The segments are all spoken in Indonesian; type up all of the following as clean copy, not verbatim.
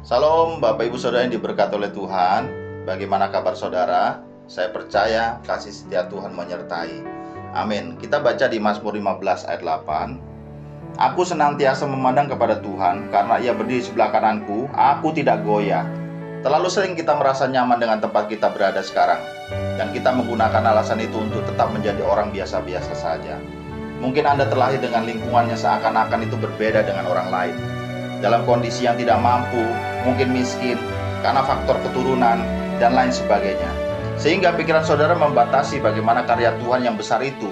Salam Bapak Ibu Saudara yang diberkati oleh Tuhan. Bagaimana kabar saudara? Saya percaya kasih setia Tuhan menyertai. Amin. Kita baca di Mazmur 15 ayat 8. Aku senantiasa memandang kepada Tuhan, karena Ia berdiri sebelah kananku, aku tidak goyah. Terlalu sering kita merasa nyaman dengan tempat kita berada sekarang, dan kita menggunakan alasan itu untuk tetap menjadi orang biasa-biasa saja. Mungkin Anda terlahir dengan lingkungannya seakan-akan itu berbeda dengan orang lain, dalam kondisi yang tidak mampu, mungkin miskin, karena faktor keturunan, dan lain sebagainya. Sehingga pikiran saudara membatasi bagaimana karya Tuhan yang besar itu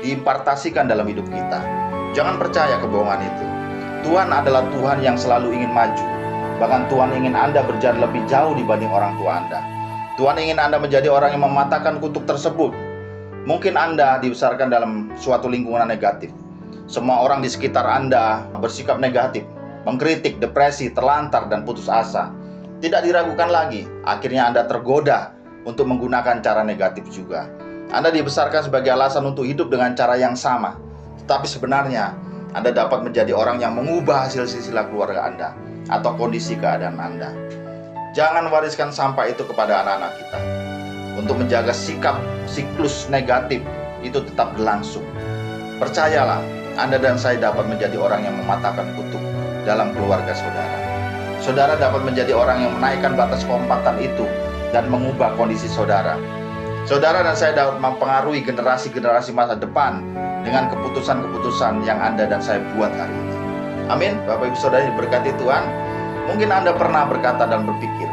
diimpartasikan dalam hidup kita. Jangan percaya kebohongan itu. Tuhan adalah Tuhan yang selalu ingin maju. Bahkan Tuhan ingin Anda berjalan lebih jauh dibanding orang tua Anda. Tuhan ingin Anda menjadi orang yang mematahkan kutuk tersebut. Mungkin Anda dibesarkan dalam suatu lingkungan negatif. Semua orang di sekitar Anda bersikap negatif, mengkritik, depresi, terlantar, dan putus asa. Tidak diragukan lagi, akhirnya Anda tergoda untuk menggunakan cara negatif juga. Anda dibesarkan sebagai alasan untuk hidup dengan cara yang sama. Tetapi sebenarnya, Anda dapat menjadi orang yang mengubah hasil silsilah keluarga Anda atau kondisi keadaan Anda. Jangan wariskan sampah itu kepada anak-anak kita. Untuk menjaga sikap siklus negatif itu tetap berlangsung. Percayalah, Anda dan saya dapat menjadi orang yang mematahkan kutuk dalam keluarga saudara. Saudara dapat menjadi orang yang menaikkan batas keempatan itu dan mengubah kondisi saudara. Saudara dan saya dapat mempengaruhi generasi-generasi masa depan dengan keputusan-keputusan yang Anda dan saya buat hari ini. Amin. Bapak Ibu Saudara diberkati Tuhan. Mungkin Anda pernah berkata dan berpikir,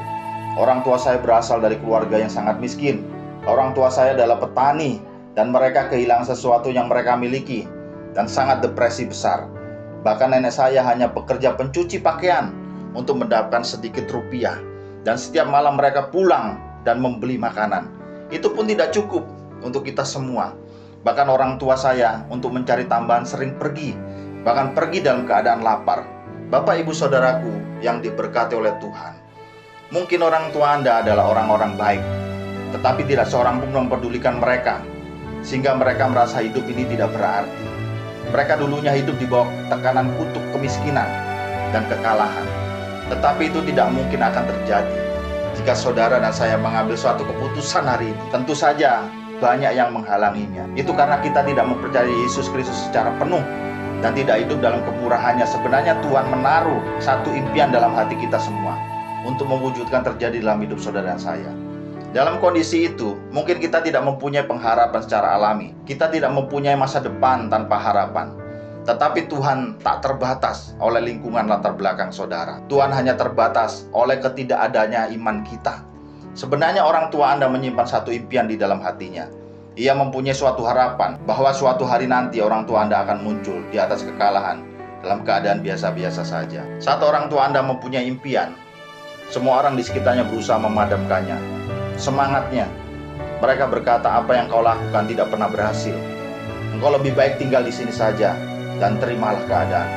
orang tua saya berasal dari keluarga yang sangat miskin. Orang tua saya adalah petani dan mereka kehilangan sesuatu yang mereka miliki dan sangat depresi besar. Bahkan nenek saya hanya bekerja pencuci pakaian untuk mendapatkan sedikit rupiah. Dan setiap malam mereka pulang dan membeli makanan. Itu pun tidak cukup untuk kita semua. Bahkan orang tua saya untuk mencari tambahan sering pergi. Bahkan pergi dalam keadaan lapar. Bapak Ibu Saudaraku yang diberkati oleh Tuhan. Mungkin orang tua Anda adalah orang-orang baik, tetapi tidak seorang pun mempedulikan mereka, sehingga mereka merasa hidup ini tidak berarti. Mereka dulunya hidup di bawah tekanan kutuk kemiskinan dan kekalahan. Tetapi itu tidak mungkin akan terjadi jika saudara dan saya mengambil suatu keputusan hari ini. Tentu saja banyak yang menghalanginya. Itu karena kita tidak mempercayai Yesus Kristus secara penuh dan tidak hidup dalam kemurahannya. Sebenarnya Tuhan menaruh satu impian dalam hati kita semua untuk mewujudkan terjadi dalam hidup saudara dan saya. Dalam kondisi itu, mungkin kita tidak mempunyai pengharapan secara alami. Kita tidak mempunyai masa depan tanpa harapan. Tetapi Tuhan tak terbatas oleh lingkungan latar belakang saudara. Tuhan hanya terbatas oleh ketidakadanya iman kita. Sebenarnya orang tua Anda menyimpan satu impian di dalam hatinya. Ia mempunyai suatu harapan bahwa suatu hari nanti orang tua Anda akan muncul di atas kekalahan dalam keadaan biasa-biasa saja. Saat orang tua Anda mempunyai impian, semua orang di sekitarnya berusaha memadamkannya. Semangatnya, mereka berkata, apa yang kau lakukan tidak pernah berhasil. Engkau lebih baik tinggal di sini saja dan terimalah keadaan.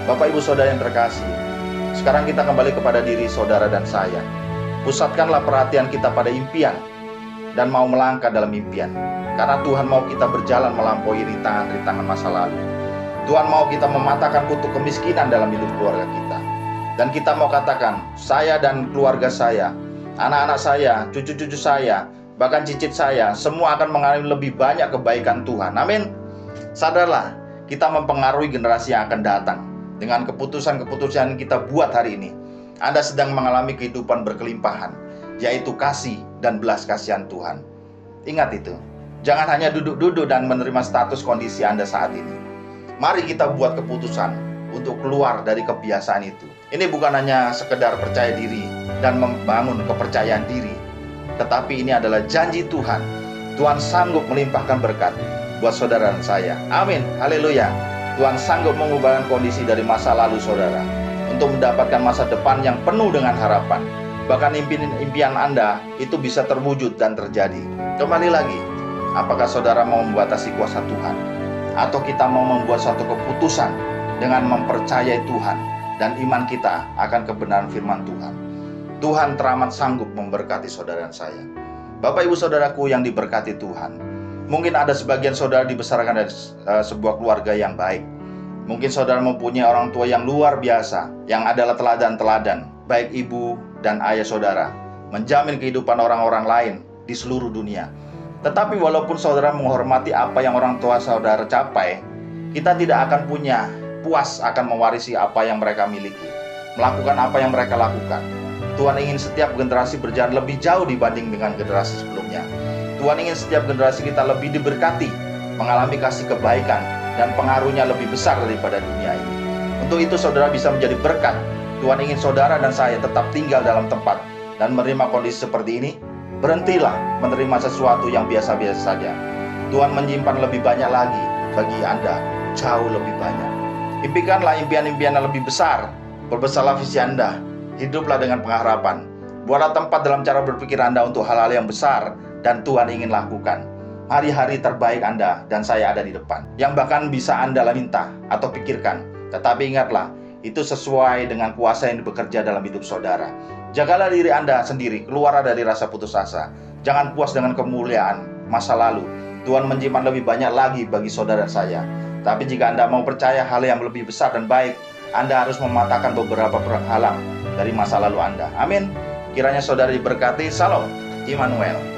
Bapak Ibu Saudara yang terkasih, sekarang kita kembali kepada diri saudara dan saya. Pusatkanlah perhatian kita pada impian dan mau melangkah dalam impian. Karena Tuhan mau kita berjalan melampaui rintangan-rintangan masa lalu. Tuhan mau kita mematahkan kutuk kemiskinan dalam hidup keluarga kita. Dan kita mau katakan, saya dan keluarga saya, anak-anak saya, cucu-cucu saya, bahkan cicit saya, semua akan mengalami lebih banyak kebaikan Tuhan. Amin. Sadarlah, kita mempengaruhi generasi yang akan datang dengan keputusan-keputusan yang kita buat hari ini. Anda sedang mengalami kehidupan berkelimpahan, yaitu kasih dan belas kasihan Tuhan. Ingat itu. Jangan hanya duduk-duduk dan menerima status kondisi Anda saat ini. Mari kita buat keputusan untuk keluar dari kebiasaan itu. Ini bukan hanya sekedar percaya diri dan membangun kepercayaan diri, tetapi ini adalah janji Tuhan. Tuhan sanggup melimpahkan berkat buat saudara dan saya. Amin. Haleluya. Tuhan sanggup mengubahkan kondisi dari masa lalu saudara untuk mendapatkan masa depan yang penuh dengan harapan. Bahkan impian Anda itu bisa terwujud dan terjadi. Kembali lagi, apakah saudara mau membatasi kuasa Tuhan? Atau kita mau membuat suatu keputusan dengan mempercayai Tuhan dan iman kita akan kebenaran firman Tuhan. Tuhan teramat sanggup memberkati saudara dan saya. Bapak Ibu Saudaraku yang diberkati Tuhan, mungkin ada sebagian saudara dibesarkan dari sebuah keluarga yang baik. Mungkin saudara mempunyai orang tua yang luar biasa, yang adalah teladan-teladan. baik ibu dan ayah saudara, menjamin kehidupan orang-orang lain di seluruh dunia. Tetapi walaupun saudara menghormati apa yang orang tua saudara capai, kita tidak akan puas akan mewarisi apa yang mereka miliki, melakukan apa yang mereka lakukan. Tuhan ingin setiap generasi berjalan lebih jauh dibanding dengan generasi sebelumnya. Tuhan ingin setiap generasi kita lebih diberkati, mengalami kasih kebaikan, dan pengaruhnya lebih besar daripada dunia ini. Untuk itu saudara bisa menjadi berkat. Tuhan ingin saudara dan saya tetap tinggal dalam tempat dan menerima kondisi seperti ini. Berhentilah menerima sesuatu yang biasa-biasa saja. Tuhan menyimpan lebih banyak lagi bagi Anda, jauh lebih banyak. Impikanlah impian-impian yang lebih besar. Perbesarlah visi Anda. Hiduplah dengan pengharapan. Buatlah tempat dalam cara berpikir Anda untuk hal-hal yang besar dan Tuhan ingin lakukan. Hari-hari terbaik Anda dan saya ada di depan, yang bahkan bisa Anda minta atau pikirkan. Tetapi ingatlah, itu sesuai dengan kuasa yang bekerja dalam hidup saudara. Jagalah diri Anda sendiri, keluar dari rasa putus asa. Jangan puas dengan kemuliaan masa lalu. Tuhan menyimpan lebih banyak lagi bagi saudara saya. Tapi jika Anda mau percaya hal yang lebih besar dan baik, Anda harus mematahkan beberapa penghalang dari masa lalu Anda. Amin. Kiranya saudara diberkati. Salam Immanuel.